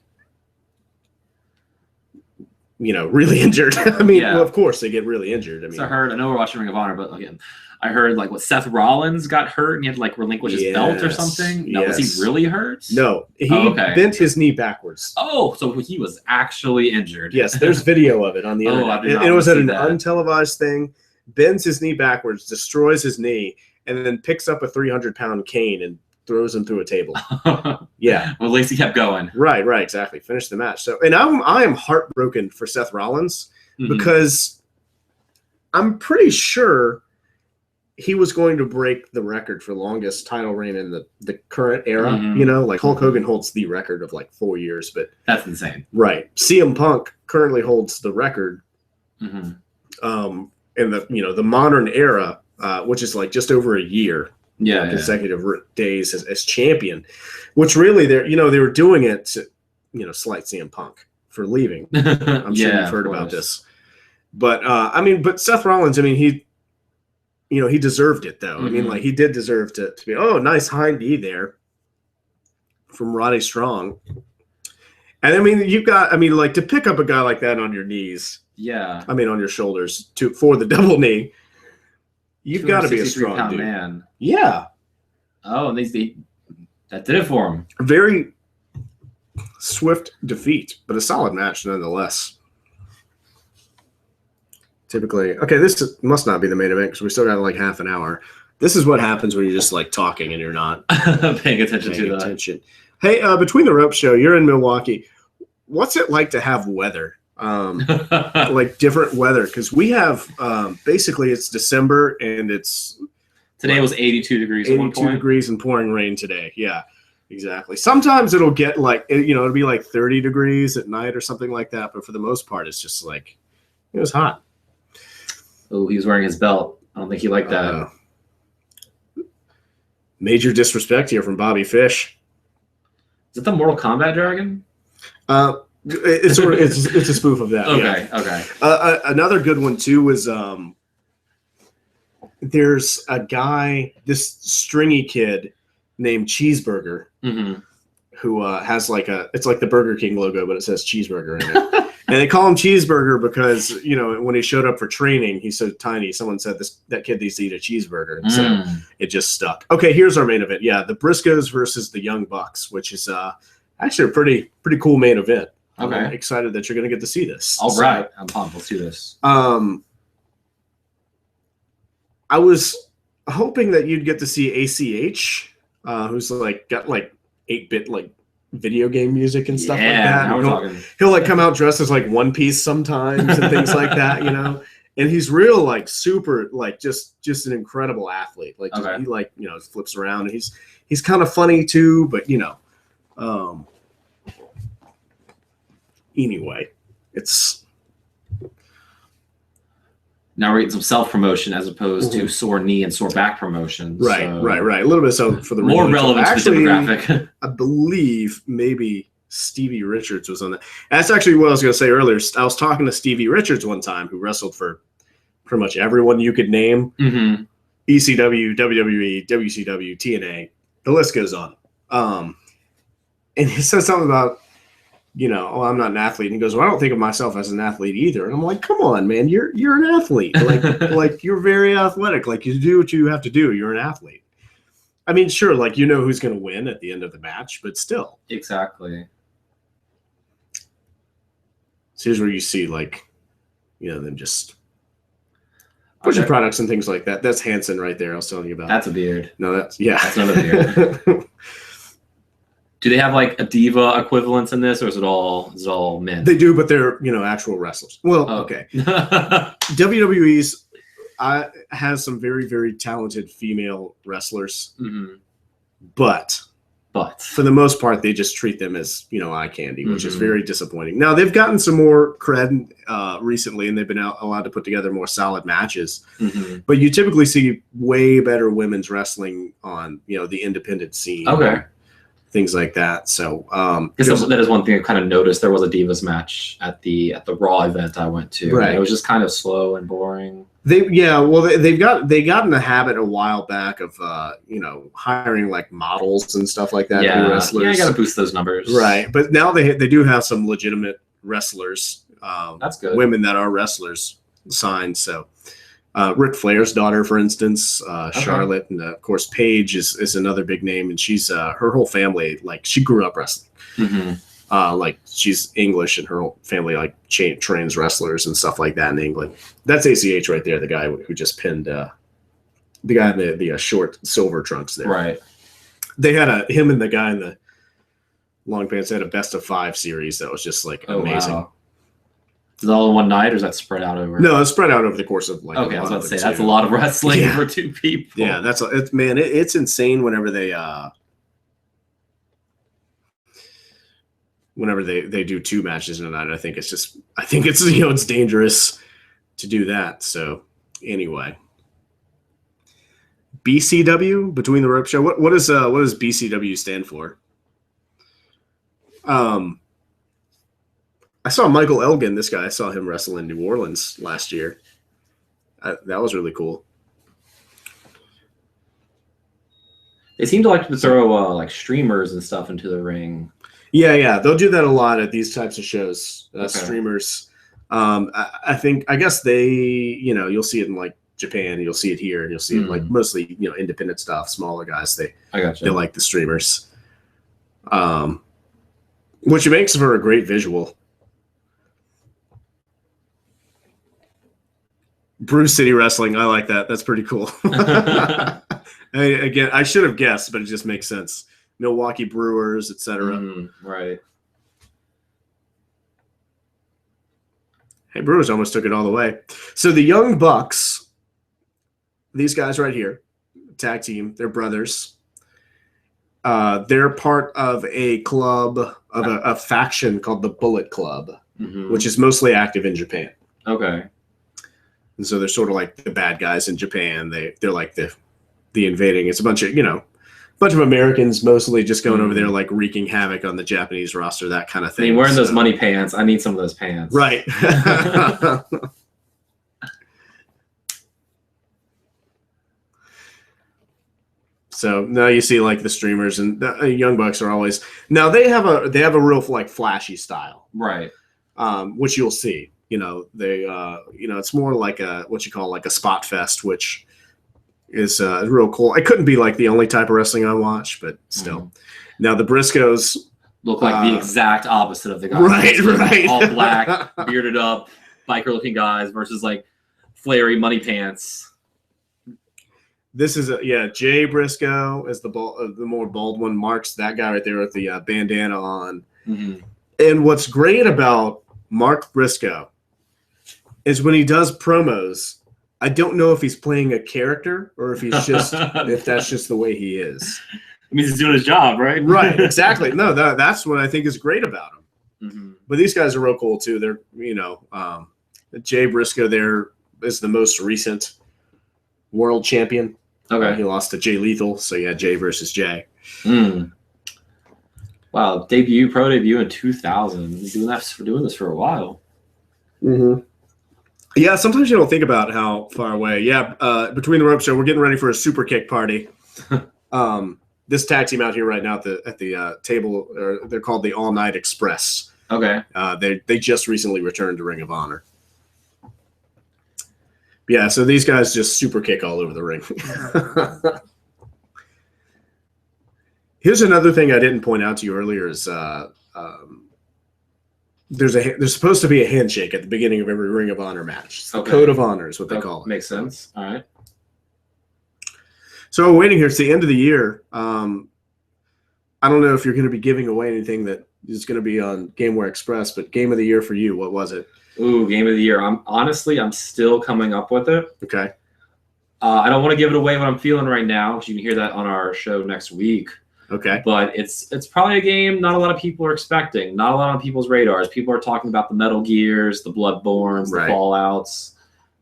really injured. Well, of course they get really injured. I heard, I know we're watching Ring of Honor, but again, I heard like Seth Rollins got hurt and he had to like relinquish his belt or something. No, was he really hurt? No, he bent his knee backwards. Oh, so he was actually injured. Yes, there's video of it on the internet. It was at an untelevised thing. Bends his knee backwards, destroys his knee, and then picks up a 300-pound cane and throws him through a table. Yeah. Well, at least he kept going. Right, exactly. Finished the match. So, and I am heartbroken for Seth Rollins because I'm pretty sure he was going to break the record for longest title reign in the current era. Like Hulk Hogan holds the record of like 4 years, but that's insane. Right. CM Punk currently holds the record in the modern era, which is like just over a year. Consecutive days as champion, which really they were doing it to slight CM Punk for leaving. I'm sure you've heard about this, but but Seth Rollins, he deserved it though. Like he did deserve to be nice high knee there from Roddy Strong, and you've got like to pick up a guy like that on your knees, on your shoulders for the double knee. You've got to be a strong dude. Man. Yeah. Oh, and that did it for him. A very swift defeat, but a solid match nonetheless. Typically, this must not be the main event because we still got like half an hour. This is what happens when you're just like talking and you're not paying attention to that. Hey, Between the Rope Show, you're in Milwaukee. What's it like to have weather? Like different weather, because we have basically it's December and it's today was 82 degrees. 82 degrees and pouring rain today. Yeah. Exactly. Sometimes it'll get like, it'll be like 30 degrees at night or something like that. But for the most part, it's just like, it was hot. Oh, he was wearing his belt. I don't think he liked that. Major disrespect here from Bobby Fish. Is it the Mortal Kombat dragon? It's a spoof of that. Okay, yeah. Okay. Another good one too was there's a guy, this stringy kid named Cheeseburger, who has it's like the Burger King logo, but it says cheeseburger in it. And they call him Cheeseburger because, when he showed up for training, he's so tiny. Someone said that kid needs to eat a cheeseburger. And so it just stuck. Okay, here's our main event. Yeah, the Briscoes versus the Young Bucks, which is actually a pretty cool main event. Okay. I'm excited that you're going to get to see this. All right. I'm pumped. Let's do this. I was hoping that you'd get to see ACH, who's got 8-bit video game music and stuff like that. Now we're talking. He'll come out dressed as One Piece sometimes and things like that, And he's real super just an incredible athlete. He flips around and he's kind of funny too, but anyway, it's now we're getting some self-promotion as opposed to sore knee and sore back promotions. Right. A little bit so for the more relevant to the demographic. I believe maybe Stevie Richards was on that. That's actually what I was going to say earlier. I was talking to Stevie Richards one time, who wrestled for pretty much everyone you could name. ECW, WWE, WCW, TNA. The list goes on. And he said something about, I'm not an athlete. And he goes, well, I don't think of myself as an athlete either. And I'm like, come on, man, you're an athlete. You're very athletic. You do what you have to do. You're an athlete. I mean, sure, who's going to win at the end of the match, but still. Exactly. So here's where you see, them just pushing products and things like that. That's Hanson right there I was telling you about. That's a beard. No, that's another beard. Do they have a diva equivalents in this, or is it all men? They do, but they're actual wrestlers. Well, okay. WWE's has some very, very talented female wrestlers, but for the most part, they just treat them as eye candy, which is very disappointing. Now they've gotten some more cred recently, and they've been allowed to put together more solid matches. But you typically see way better women's wrestling on the independent scene. Okay. Things like that. So that is one thing I kind of noticed. There was a Divas match at the Raw event I went to. Right. It was just kind of slow and boring. They got in the habit a while back of hiring models and stuff like that. To be wrestlers. Yeah, you got to boost those numbers. Right. But now they do have some legitimate wrestlers. That's good. Women that are wrestlers signed. So Ric Flair's daughter, for instance, Charlotte, and of course Paige is another big name, and she's her whole family she grew up wrestling. She's English, and her whole family trains wrestlers and stuff like that in England. That's ACH right there, the guy who just pinned the guy in the short silver trunks there. Right. They had him and the guy in the long pants had a best of 5 series that was just amazing. Wow. Is it all in one night, or is that spread out over? No, it's spread out over the course of Okay, I was about to say that's a lot of wrestling for 2 people. Yeah, it's insane whenever they do 2 matches in a night. I think it's it's dangerous to do that. So anyway, BCW, Between the Rope Show. What does BCW stand for? I saw Michael Elgin, this guy. I saw him wrestle in New Orleans last year. That was really cool. They seem to like to throw streamers and stuff into the ring. Yeah. They'll do that a lot at these types of shows. Streamers. I guess they, you'll see it in Japan, you'll see it here, and you'll see it mostly, independent stuff, smaller guys. They like the streamers. Which makes for a great visual. Bruce City Wrestling, I like that. That's pretty cool. Again, I should have guessed, but it just makes sense. Milwaukee Brewers, etc. Right. Hey, Brewers almost took it all the way. So the Young Bucks, these guys right here, tag team, they're brothers. They're part of a club, of a faction called the Bullet Club, which is mostly active in Japan. Okay. And so they're sort of like the bad guys in Japan. They're like the invading. It's a bunch of Americans mostly just going over there like wreaking havoc on the Japanese roster, that kind of thing. I mean, wearing those money pants. I need some of those pants. Right. So now you see like the streamers and the Young Bucks are always now they have a real like flashy style, right? Which you'll see. They it's more like what you call like a spot fest, which is real cool. It couldn't be like the only type of wrestling I watch, but still. Now the Briscoes look like the exact opposite of the guys. Right. All black, bearded up, biker looking guys versus like flary money pants. This is Jay Briscoe is the more bold one. Mark's that guy right there with the bandana on. And what's great about Mark Briscoe is when he does promos, I don't know if he's playing a character or if he's just if that's just the way he is. It means he's doing his job, right? Right, exactly. No, that's what I think is great about him. But these guys are real cool too. They're Jay Briscoe there is the most recent world champion. Okay. He lost to Jay Lethal, so Jay versus Jay. Wow, pro debut in 2000. Doing this for a while. Yeah, sometimes you don't think about how far away. Yeah, Between the Ropes show, we're getting ready for a super kick party. This tag team out here right now at the table, they're called the All Night Express. Okay. They just recently returned to Ring of Honor. Yeah, so these guys just super kick all over the ring. Here's another thing I didn't point out to you earlier is there's supposed to be a handshake at the beginning of every Ring of Honor match. It's the Code of Honor is what they call it. Makes sense. All right. So we're waiting here. It's the end of the year. I don't know if you're going to be giving away anything that is going to be on Gameware Express, but game of the year for you, what was it? Ooh, game of the year. I'm still coming up with it. Okay. I don't want to give it away what I'm feeling right now, because you can hear that on our show next week. Okay. But it's probably a game not a lot of people are expecting, not a lot on people's radars. People are talking about the Metal Gears, the Bloodborns, the Fallouts.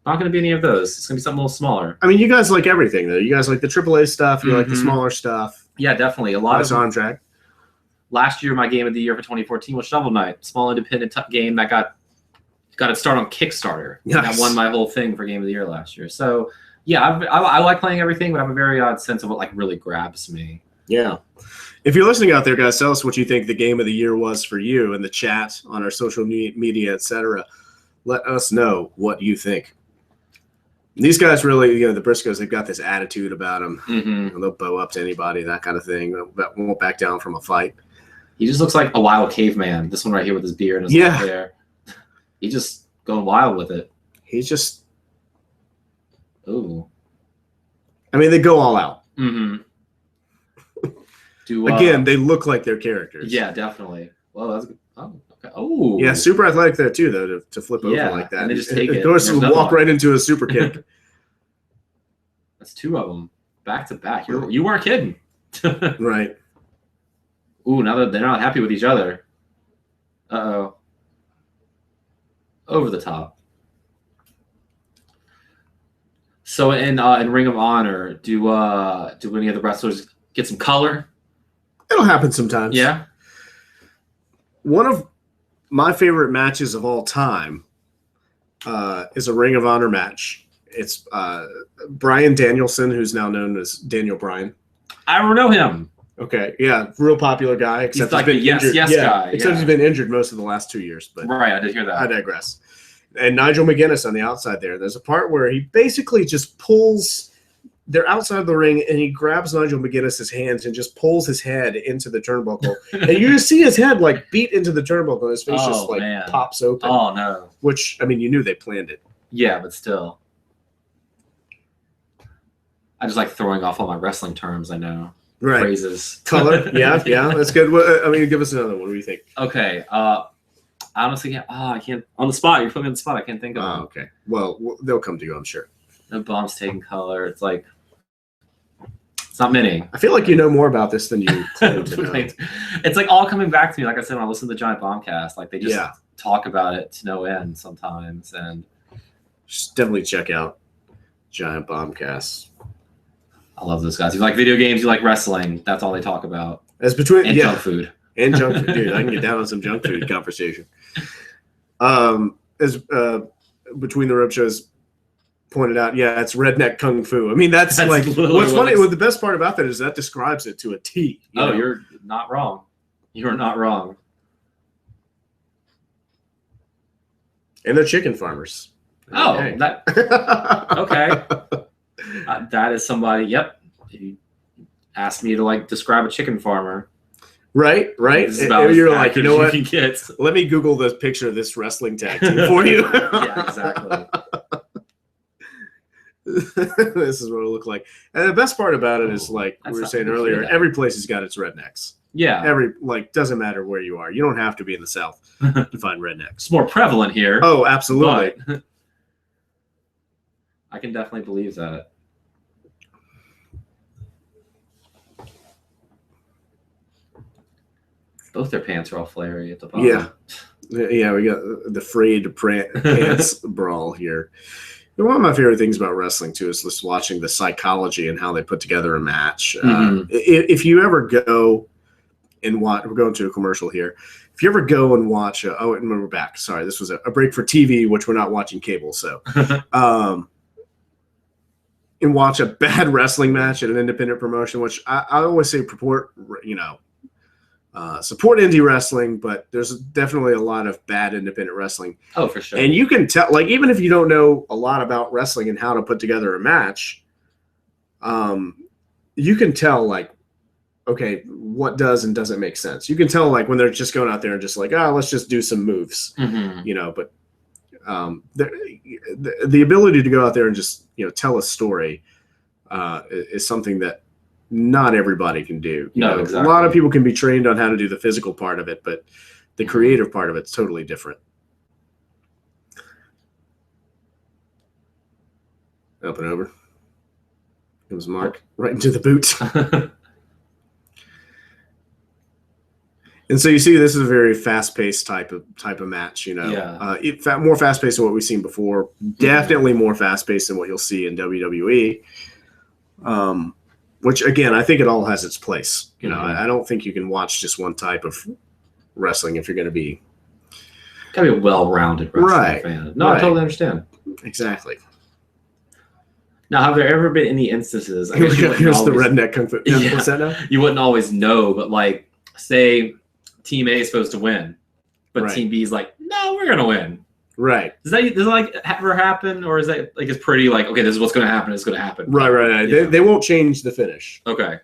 Not going to be any of those. It's going to be something a little smaller. I mean, you guys like everything, though. You guys like the AAA stuff. You like the smaller stuff. Yeah, definitely. A lot of on track. Last year, my game of the year for 2014 was Shovel Knight, small independent game that got its start on Kickstarter. Yes. And that won my whole thing for game of the year last year. So, yeah, I like playing everything, but I have a very odd sense of what like really grabs me. Yeah. If you're listening out there, guys, tell us what you think the game of the year was for you in the chat, on our social media, etc. Let us know what you think. These guys really, the Briscoes, they've got this attitude about them. They'll bow up to anybody, that kind of thing. They won't back down from a fight. He just looks like a wild caveman. This one right here with his beard and his hair. He's just going wild with it. He's just... Ooh. I mean, they go all out. Again, they look like their characters. Yeah, definitely. Well, that's good. Oh, okay. Oh. Yeah, super athletic there, too, though, to flip over like that. And they just take it. Of course, walk right into a super kick. That's two of them back to back. You weren't kidding. Right. Ooh, now that they're not happy with each other. Uh-oh. Over the top. So in Ring of Honor, do any of the wrestlers get some color? It'll happen sometimes. Yeah. One of my favorite matches of all time is a Ring of Honor match. It's Bryan Danielson, who's now known as Daniel Bryan. I don't know him. Okay, yeah, real popular guy. Except he's like the yes guy. Except he's been injured most of the last 2 years. But right, I did hear that. I digress. And Nigel McGuinness on the outside there. There's a part where he basically just pulls. They're outside the ring, and he grabs Nigel McGuinness's hands and just pulls his head into the turnbuckle. And you just see his head like beat into the turnbuckle, and his face just like pops open. Oh no! Which, I mean, you knew they planned it. Yeah, but still, I just like throwing off all my wrestling terms. I know. Right. Phrases. Color. Yeah, that's good. I mean, give us another one. What do you think? Okay. Honestly, I can't. On the spot, you're putting me on the spot. I can't think of them. Okay. Well, they'll come to you, I'm sure. No bombs taking color. It's like It's not many. I feel like you know more about this than you claim to know. It's like all coming back to me. Like I said, when I listen to the Giant Bombcast, like they just talk about it to no end sometimes. And just definitely check out Giant Bombcast. I love those guys. You like video games, you like wrestling. That's all they talk about. As between and junk food. And junk food. Dude, I can get down on some junk food conversation. As Between the Rope shows pointed out, it's redneck kung fu. I mean, that's like what's funny. What the best part about that is that describes it to a T. You know? You're not wrong. You're not wrong. And they're chicken farmers. Okay. That is somebody. Yep. You asked me to like describe a chicken farmer. Right. And you're like, you know what? Let me Google the picture of this wrestling tag team for you. Yeah, exactly. This is what it looked like. And the best part about it is, like we were saying earlier, every place has got its rednecks. Yeah. Doesn't matter where you are. You don't have to be in the South to find rednecks. It's more prevalent here. Oh, absolutely. I can definitely believe that. Both their pants are all flary at the bottom. Yeah, we got the frayed pants brawl here. And one of my favorite things about wrestling, too, is just watching the psychology and how they put together a match. If you ever go and watch, we're going to a commercial here. If you ever go and watch, and we're back. Sorry, this was a break for TV, which we're not watching cable. So, and watch a bad wrestling match at an independent promotion, which I always say support indie wrestling, but there's definitely a lot of bad independent wrestling. Oh, for sure. And you can tell, like, even if you don't know a lot about wrestling and how to put together a match, you can tell, like, okay, what does and doesn't make sense. You can tell, like, when they're just going out there and just like, let's just do some moves, but the ability to go out there and just, tell a story is something that not everybody can do. Exactly. A lot of people can be trained on how to do the physical part of it, but the creative part of it's totally different. Up and over. It was Mark right into the boot. And so you see, this is a very fast-paced type of match. More fast-paced than what we've seen before. Definitely more fast-paced than what you'll see in WWE. Which, again, I think it all has its place. I don't think you can watch just one type of wrestling if you're going to be... Got to be a well-rounded wrestling fan. No, I totally understand. Exactly. Now, have there ever been any instances... Here's the redneck kung fu. What's that now? You wouldn't always know, but, like, say Team A is supposed to win, but Team B is like, no, we're going to win. Right. Does that like ever happen, or is that like it's pretty like, okay, this is what's going to happen? It's going to happen. Right. Yeah. They won't change the finish. Okay.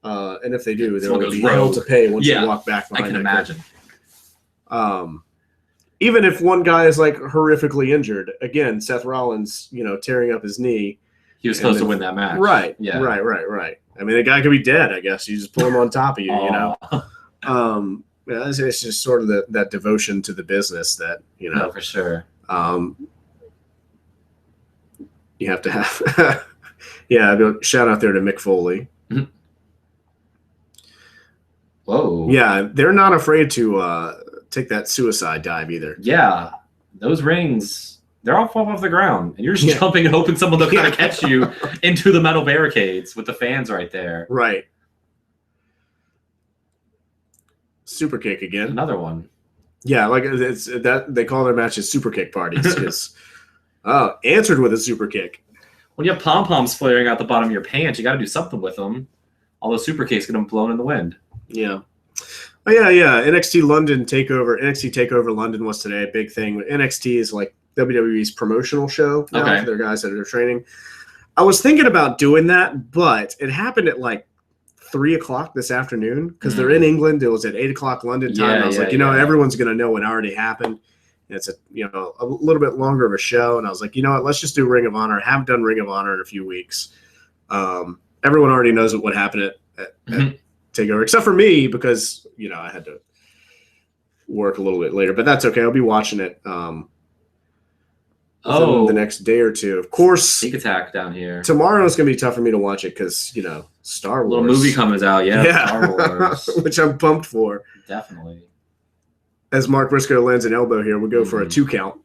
And if they do, they're going to be held to pay once you walk back behind. I can imagine. Even if one guy is like horrifically injured, again, Seth Rollins, tearing up his knee. He was supposed to win that match. Right. Yeah. Right. I mean, the guy could be dead. I guess you just pull him on top of you. It's just sort of that devotion to the business that No, for sure. You have to have. Shout out there to Mick Foley. Mm-hmm. Whoa. Yeah, they're not afraid to take that suicide dive either. Yeah, those rings, they're all falling off the ground, and you're just jumping and hoping someone will kind of catch you into the metal barricades with the fans right there. Right. Super kick again. Another one. Yeah, like it's that they call their matches super kick parties. Answered with a super kick. When you have pom poms flaring out the bottom of your pants, you got to do something with them. All those super kicks get them blown in the wind. Yeah. Oh, yeah. NXT Takeover London was today a big thing. NXT is like WWE's promotional show now for their guys that are training. I was thinking about doing that, but it happened at like 3:00 this afternoon because they're in England. It was at 8:00 London time. I was everyone's going to know what already happened. And it's a little bit longer of a show. And I was like, you know what, let's just do Ring of Honor. I haven't done Ring of Honor in a few weeks. Everyone already knows what happened at Takeover, except for me because, I had to work a little bit later, but that's okay. I'll be watching it. within the next day or two. Of course, Sneak Attack down here. Tomorrow is going to be tough for me to watch it because, Star Wars. A little movie comes out, yeah. Star Wars. Which I'm pumped for. Definitely. As Mark Briscoe lands an elbow here, we'll go for a 2 count.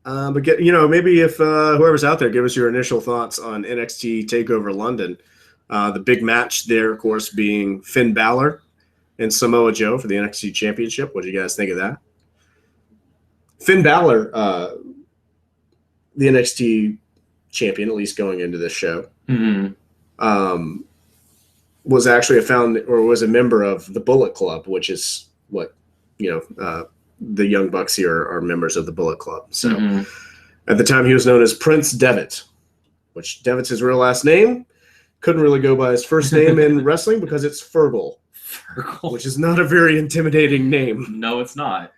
But maybe if whoever's out there, give us your initial thoughts on NXT TakeOver London. The big match there, of course, being Finn Balor and Samoa Joe for the NXT Championship. What do you guys think of that? Finn Balor, the NXT champion, at least going into this show, was actually was a member of the Bullet Club, which is what the Young Bucks here are members of the Bullet Club. So at the time, he was known as Prince Devitt, which Devitt's his real last name. Couldn't really go by his first name in wrestling because it's Fergal, which is not a very intimidating name. No, it's not.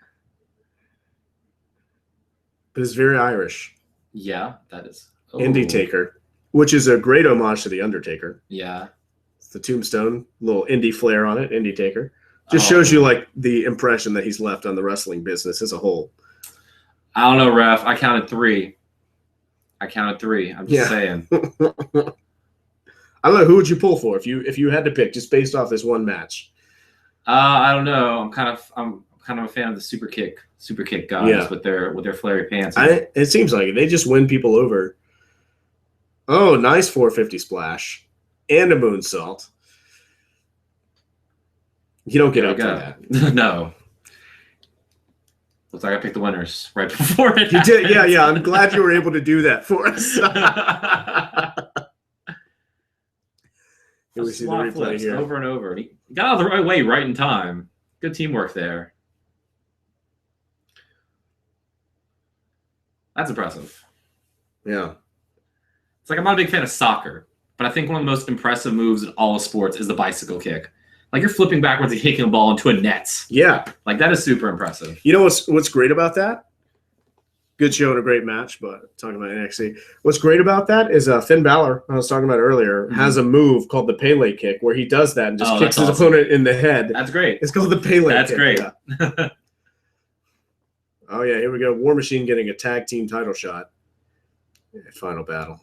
But it's very Irish. Yeah, that is. Indie Taker, which is a great homage to The Undertaker. Yeah. It's the tombstone, little indie flair on it, Indie Taker. Just shows you the impression that he's left on the wrestling business as a whole. I don't know, Ref. I counted 3. I'm just saying. I don't know. Who would you pull for if you had to pick just based off this one match? I don't know. I'm kind of a fan of the super kick guys with their flary pants. It seems like it. They just win people over. Oh, nice 450 splash and a moonsault. You don't get up to that. No. Looks like I picked the winners right before it. You did, yeah. I'm glad you were able to do that for us. We see the replay here over and over. He got out of the right way, right in time. Good teamwork there. That's impressive. Yeah. It's like I'm not a big fan of soccer, but I think one of the most impressive moves in all of sports is the bicycle kick. Like you're flipping backwards and kicking a ball into a net. Yeah. Like that is super impressive. You know what's great about that? Good show and a great match, but talking about NXT. What's great about that is Finn Balor, I was talking about earlier, has a move called the Pele kick where he does that and just kicks his opponent in the head. That's great. It's called the Pele kick. That's great. Yeah. Oh, yeah, here we go. War Machine getting a tag team title shot. Final battle.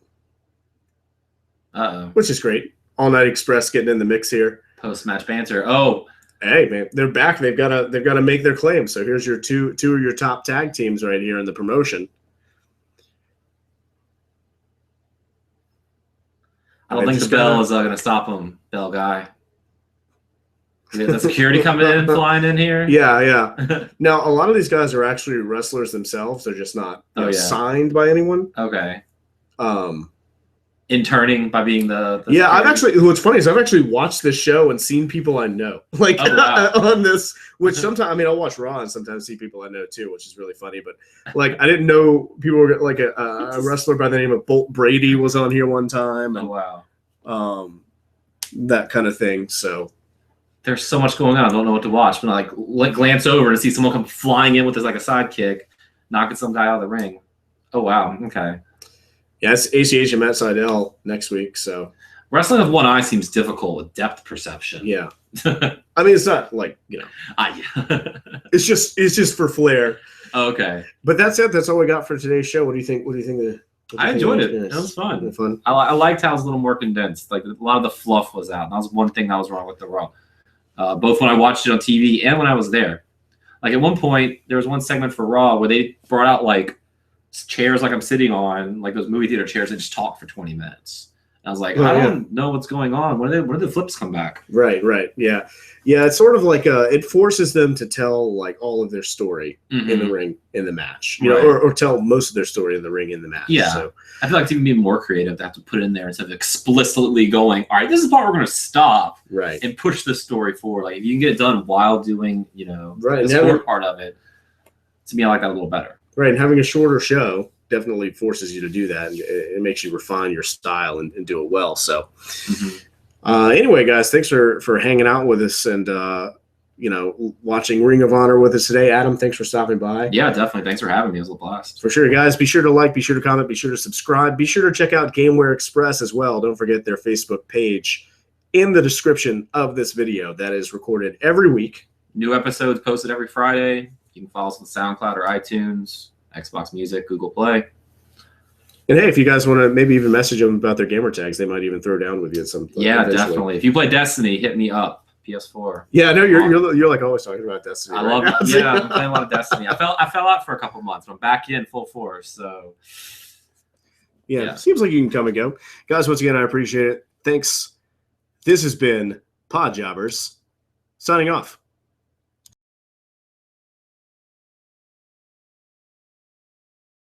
Which is great. All Night Express getting in the mix here. Post-match banter. Oh, hey man, they're back. They've got to make their claim. So here's your two of your top tag teams right here in the promotion. I don't think the bell is going to stop him, bell guy. The security coming in, flying in here. Yeah. Now a lot of these guys are actually wrestlers themselves. They're just not signed by anyone. Okay. Interning by being the yeah, I've actually, what's funny is I've actually watched this show and seen people I know on this, which sometimes, I'll watch Raw and sometimes see people I know too, which is really funny, but I didn't know people were like a wrestler by the name of Bolt Brady was on here one time. And, that kind of thing. So there's so much going on. I don't know what to watch, but I glance over and see someone come flying in with a sidekick, knocking some guy out of the ring. Oh, wow. Okay. Yeah, it's ACH and Matt Sydal next week. So wrestling with one eye seems difficult with depth perception. Yeah, it's not it's just for flair. Okay, but that's it. That's all we got for today's show. What do you think? I enjoyed it. It was fun. I liked how it was a little more condensed. Like a lot of the fluff was out. And that was one thing that was wrong with the Raw. Both when I watched it on TV and when I was there. Like at one point, there was one segment for Raw where they brought out chairs I'm sitting on, like those movie theater chairs, and just talk for 20 minutes. And I was like, I don't know what's going on. When did the flips come back? Right. Yeah. It's sort of like it forces them to tell all of their story in the ring in the match, you know, or tell most of their story in the ring in the match. Yeah. So I feel like to be more creative, they have to put it in there instead of explicitly going, all right, this is the part we're going to stop and push the story forward. Like if you can get it done while doing, the sport part of it, to me, I like that a little better. Right, and having a shorter show definitely forces you to do that, and it makes you refine your style and do it well. So, anyway, guys, thanks for hanging out with us and watching Ring of Honor with us today. Adam, thanks for stopping by. Yeah, definitely. Thanks for having me. It was a blast. For sure, guys. Be sure to like, be sure to comment, be sure to subscribe. Be sure to check out Gameware Express as well. Don't forget their Facebook page in the description of this video. That is recorded every week. New episodes posted every Friday. You can follow us on SoundCloud or iTunes, Xbox Music, Google Play. And hey, if you guys want to maybe even message them about their gamer tags, they might even throw down with you at some point. Yeah, definitely. If you play Destiny, hit me up. PS4. Yeah, I know you're like always talking about Destiny. I love it. Yeah, I'm playing a lot of Destiny. I fell out for a couple months, but I'm back in full force. So yeah, seems like you can come and go. Guys, once again, I appreciate it. Thanks. This has been Pod Jobbers signing off.